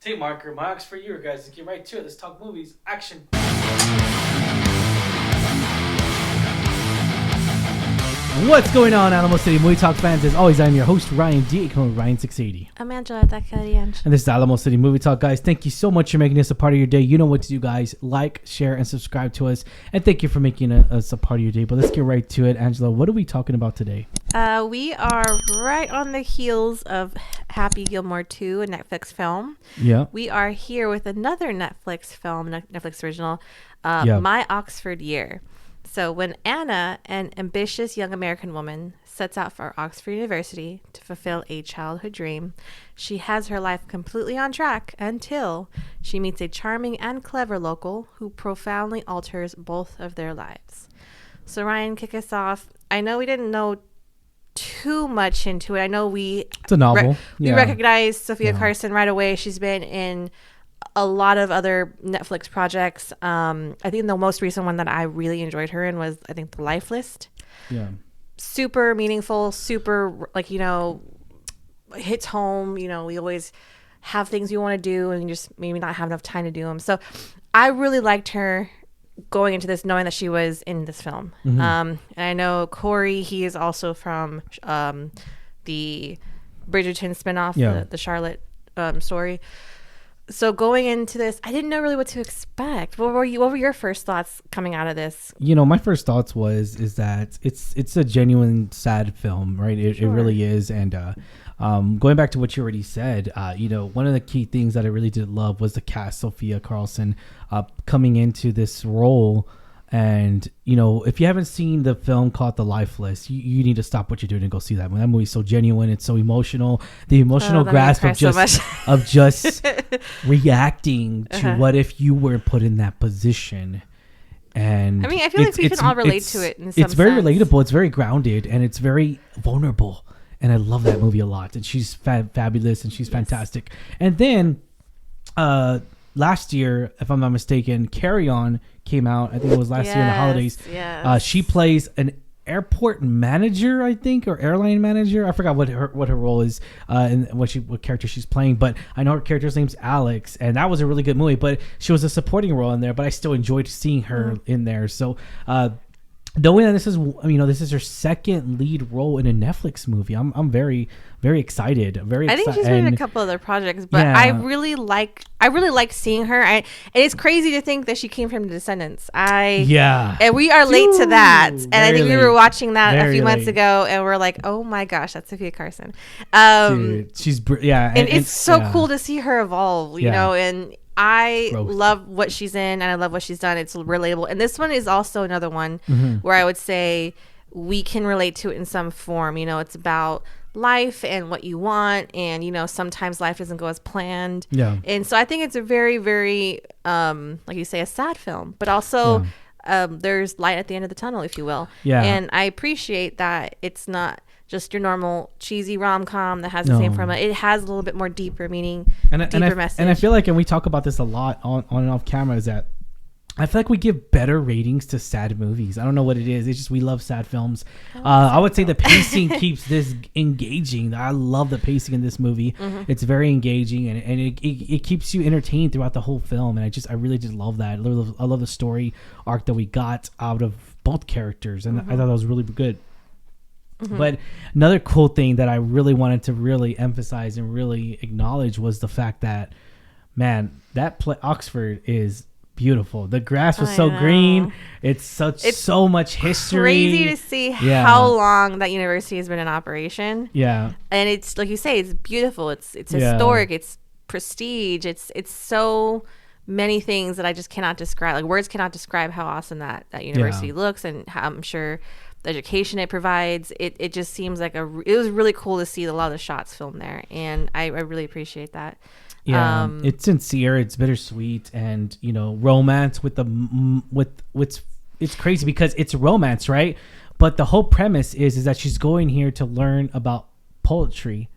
Tape marker, my ox for you guys. Let's get right to it. Let's talk movies. Action. What's going on, Alamo City Movie Talk fans? As always, I'm your host, Ryan D. Ryan680. I'm Angela Dakarianch. And this is Alamo City Movie Talk, guys. Thank you so much for making us a part of your day. You know what to do, guys. Like, share, and subscribe to us. And thank you for making us a part of your day. But let's get right to it. Angela, what are we talking about today? We are right on the heels of Happy Gilmore 2, a Netflix film. Yeah. We are here with another Netflix film, Netflix original, My Oxford Year. So when Anna, an ambitious young American woman, sets out for Oxford University to fulfill a childhood dream, she has her life completely on track until she meets a charming and clever local who profoundly alters both of their lives. So Ryan, kick us off. I know we didn't know too much into it. I know it's a novel. We recognize Sophia Carson right away. She's been in a lot of other Netflix projects. I think the most recent one that I really enjoyed her in was, I think, The Life List. Yeah. Super meaningful, super, hits home. You know, we always have things you want to do and you just maybe not have enough time to do them. So I really liked her going into this, knowing that she was in this film. Mm-hmm. And I know Corey, he is also from the Bridgerton spinoff, the Charlotte story. So going into this, I didn't know really what to expect. What were your first thoughts coming out of this? You know, my first thoughts is that it's a genuine sad film, right? It really is. And going back to what you already said, one of the key things that I really did love was the cast, Sophia Carson, coming into this role. And, if you haven't seen the film called The Life List, you need to stop what you're doing and go see that movie. That movie's so genuine. It's so emotional. The emotional grasp of just reacting to what if you were put in that position. And I mean, I feel like we can all relate to it in some It's very sense. relatable. It's very grounded and it's very vulnerable. And I love that movie a lot. And she's fabulous and she's fantastic. And then last year, if I'm not mistaken, Carry On came out. I think it was last year in the holidays. Yes. She plays an airport manager, I think, or airline manager. I forgot what her role is and what character she's playing. But I know her character's name's Alex, and that was a really good movie. But she was a supporting role in there. But I still enjoyed seeing her in there. So knowing that this is her second lead role in a Netflix movie, I'm very, very excited. I think she's been in a couple other projects, but I really like seeing her. And it's crazy to think that she came from the Descendants. And we are late to that. And I think we were watching that a few months ago, and we're like, oh my gosh, that's Sophia Carson. Dude, she's and it's so cool to see her evolve. You know, and I love what she's in and I love what she's done. It's relatable. And this one is also another one where I would say we can relate to it in some form. It's about life and what you want. And, sometimes life doesn't go as planned. Yeah. And so I think it's a very, very, like you say, a sad film. But also there's light at the end of the tunnel, if you will. Yeah. And I appreciate that it's not just your normal cheesy rom-com that has the same formula. It has a little bit more deeper meaning, deeper message. And I feel like, and we talk about this a lot on and off camera, is that I feel like we give better ratings to sad movies. I don't know what it is. It's just we love sad films. I would say the pacing keeps this engaging. I love the pacing in this movie. Mm-hmm. It's very engaging and it keeps you entertained throughout the whole film. And I really did love that. I love the story arc that we got out of both characters. And I thought that was really good. Mm-hmm. But another cool thing that I really wanted to really emphasize and really acknowledge was the fact that, man, Oxford is beautiful. The grass was so green. It's so much history. Crazy to see how long that university has been in operation. Yeah. And it's like you say, it's beautiful. It's historic. It's prestige. It's so many things that I just cannot describe. Like words cannot describe how awesome that university looks and how I'm sure the education it provides. It just seems like it was really cool to see a lot of the shots filmed there, and I really appreciate that. Yeah, it's sincere, it's bittersweet, and romance with it's crazy because it's romance, right? But the whole premise is that she's going here to learn about poetry,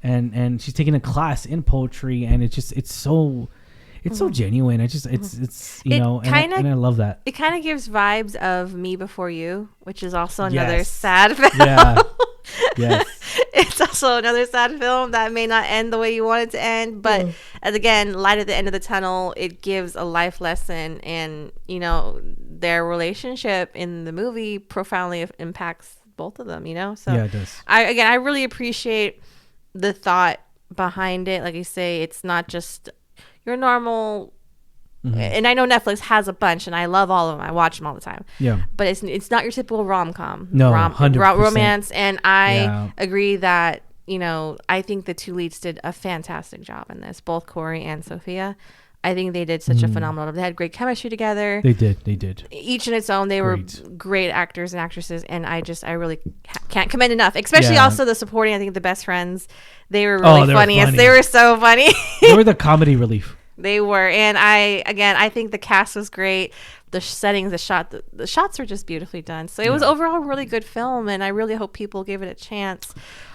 and she's taking a class in poetry, and it's so genuine. And I love that. It kind of gives vibes of Me Before You, which is also another sad film. Yes. It's also another sad film that may not end the way you want it to end, but as again, light at the end of the tunnel, it gives a life lesson, and you know, their relationship in the movie profoundly impacts both of them, you know? So yeah, it does. I really appreciate the thought behind it. Like you say, it's not just your normal. And I know Netflix has a bunch, and I love all of them. I watch them all the time. Yeah, but it's not your typical rom-com. No, 100%. Romance. And I agree that, you know, I think the two leads did a fantastic job in this, both Corey and Sophia. I think they did such a phenomenal job. They had great chemistry together. They did. Each in its own, they were great actors and actresses, and I really can't commend enough. Especially also the supporting. I think the best friends, they were really funny. They were so funny. They were the comedy relief. They were, and I think the cast was great. The settings, the shots were just beautifully done. So it was overall a really good film, and I really hope people give it a chance.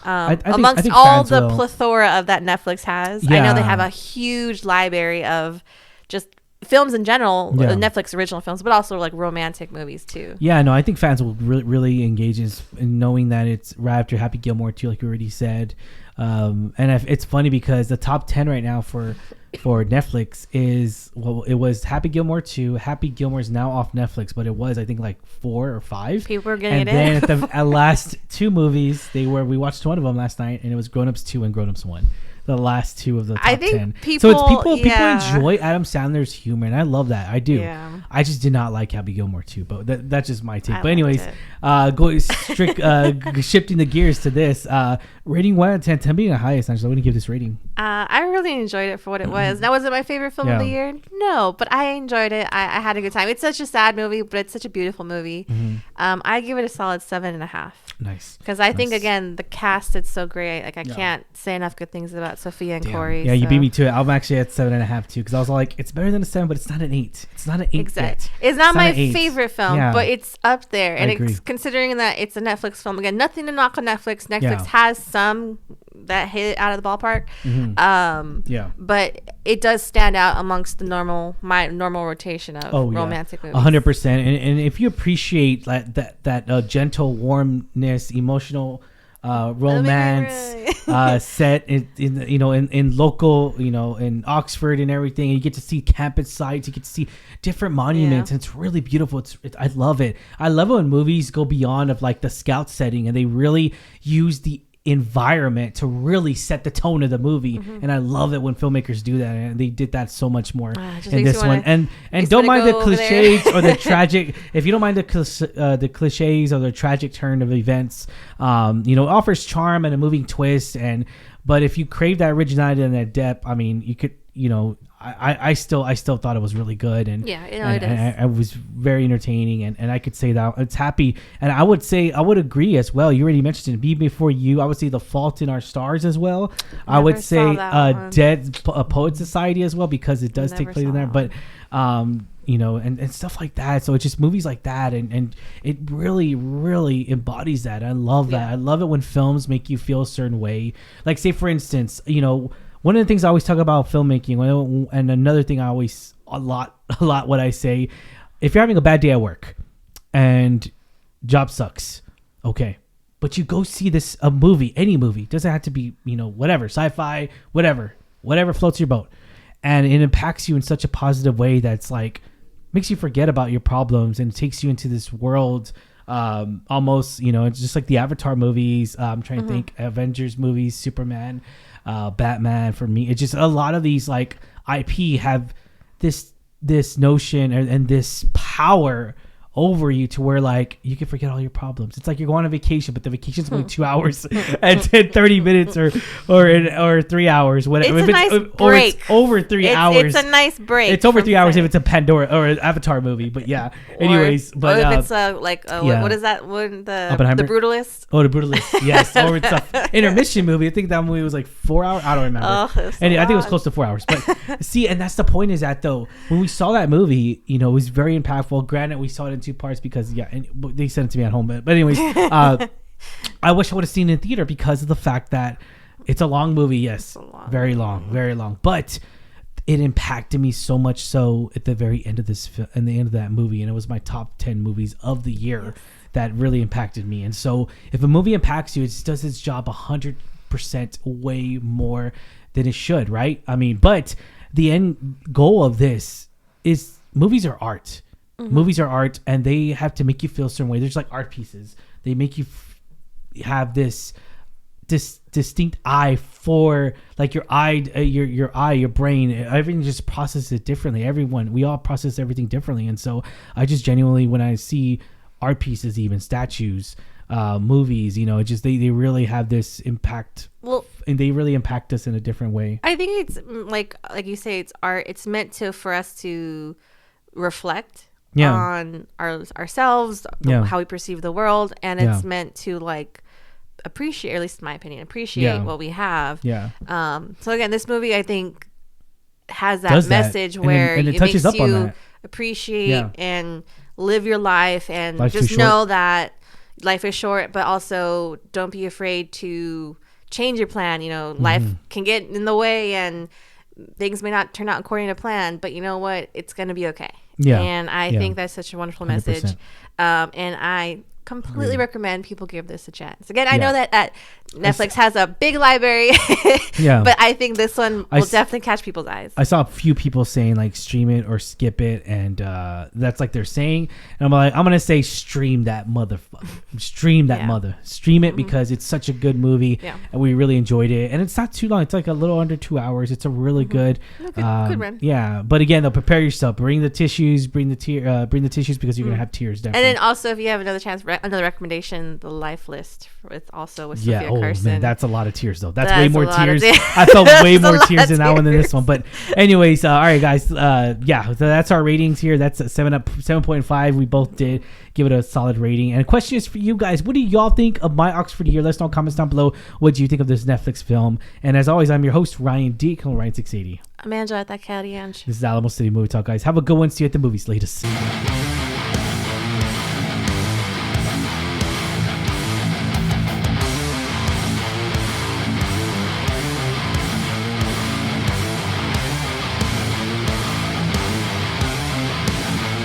Amongst all the plethora of that Netflix has, I know they have a huge library of just films in general, Netflix original films, but also like romantic movies too. Yeah, no, I think fans will really engage in knowing that it's right after Happy Gilmore 2, like you already said. And it's funny because the top 10 right now for Netflix is, well, it was Happy Gilmore 2. Happy Gilmore's now off Netflix, but it was, I think, like 4 or 5. People were getting it in. And then at last 2 movies, we watched one of them last night, and it was Grown Ups 2 and Grown Ups 1. The last 2 of the top 10. People enjoy Adam Sandler's humor, and I love that. I do. Yeah. I just did not like Happy Gilmore 2, but that's just my take. But anyways, shifting the gears to this, rating 1 out of 10, 10 being the highest. Angela, what do you give this rating? I really enjoyed it for what it was. Now, was it my favorite film of the year? No, but I enjoyed it. I had a good time. It's such a sad movie, but it's such a beautiful movie. I give it a solid 7.5. Nice. Because I think, again, the cast, it's so great. Like, I can't say enough good things about Sophia and Corey. Yeah, you beat me to it. I'm actually at 7.5 too, because I was like, it's better than a 7, but it's not an 8. It's not an 8. Exactly. It's not my favorite film, but it's up there. And it's considering that it's a Netflix film. Again, nothing to knock on Netflix. Netflix has some that hit out of the ballpark. But it does stand out amongst the my normal rotation of romantic movies. 100%. And if you appreciate that gentle warmness, emotional romance set in local, in Oxford and everything, and you get to see campus sites, you get to see different monuments, and it's really beautiful. I love it. I love it when movies go beyond of like the scout setting, and they really use the environment to really set the tone of the movie. And I love it when filmmakers do that, and they did that so much more in this one. And don't mind the cliches or the tragic, if you don't mind the cliches or the tragic turn of events, it offers charm and a moving twist, but if you crave that originality and that depth, I mean, you could, I still thought it was really good, and it is. I was very entertaining, and I could say that it's happy, and I would agree as well. You already mentioned it, Be Before You. I would say The Fault in Our Stars as well. I would say Dead Poet Society as well, because it does take place in there. But and stuff like that. So it's just movies like that, and it really, really embodies that. I love that. I love it when films make you feel a certain way. Like, say for instance, one of the things I always talk about filmmaking, and another thing I always a lot what I say, if you're having a bad day at work and job sucks, okay, but you go see a movie, any movie, doesn't have to be whatever, sci-fi, whatever floats your boat, and it impacts you in such a positive way that's like makes you forget about your problems and takes you into this world. Almost, it's just like the Avatar movies. I'm trying to think, Avengers movies, Superman, Batman. For me, it's just a lot of these like IP have this notion and this power over you to where like you can forget all your problems. It's like you're going on vacation, but the vacation's only 2 hours and 30 minutes or 3 hours, whatever. It's a nice break. Or it's over 3 hours. It's a nice break. It's over 3 hours if it's a Pandora or an Avatar movie. But yeah. Anyways, but if it's what is that one? The Brutalist. Oh, the Brutalist. Yes. Or it's an intermission movie. I think that movie was like 4 hours. I don't remember. And I think it was close to 4 hours. But see, and that's the point, is that though when we saw that movie, it was very impactful. Granted, we saw it in 2 parts because and they sent it to me at home, but anyways, I wish I would have seen it in theater because of the fact that it's a long movie. Yes, very long, but it impacted me so much so at the very end of the end of that movie, and it was my top 10 movies of the year. that really impacted me. And so if a movie impacts you, it does its job 100% way more than it should, right? I mean, but the end goal of this is movies are art. Movies are art, and they have to make you feel a certain way. There's like art pieces. They make you have this distinct eye for like your eye, your brain. Everything just processes it differently. We all process everything differently. And so I just genuinely, when I see art pieces, even statues, movies, it just they really have this impact. Well, and they really impact us in a different way. I think it's like you say, it's art. It's meant for us to reflect on ourselves, how we perceive the world, and it's meant to like appreciate, or at least in my opinion, what we have. So again, this movie I think has that message where it makes you appreciate and live your life, and just know that life is short, but also don't be afraid to change your plan. Life can get in the way and things may not turn out according to plan, but you know what? It's going to be okay. And I think that's such a wonderful 100%. Message. And I completely recommend people give this a chance. Again, I know that Netflix has a big library, but I think this one will definitely catch people's eyes. I saw a few people saying like stream it or skip it, and that's like they're saying. And I'm like, I'm gonna say stream that motherfucker, stream it because it's such a good movie, and we really enjoyed it. And it's not too long; it's like a little under 2 hours. It's a really good run. Yeah, but again, though, prepare yourself. Bring the tissues. Bring the tissues because you're gonna have tears. Definitely. And then also, if you have another chance, another recommendation, The Life List with Sophia Carson. Man, that's a lot of tears though. That's way more tears. I felt way more tears in that one than this one. But anyways, all right, guys. So that's our ratings here. That's a 7.5. We both did give it a solid rating. And the question is for you guys: what do y'all think of My Oxford Year? Let us know in the comments down below. What do you think of this Netflix film? And as always, I'm your host Ryan D. Ryan 680. I'm Angela at that Caddy Ange. This is Alamo City Movie Talk, guys. Have a good one. See you at the movies. Latest.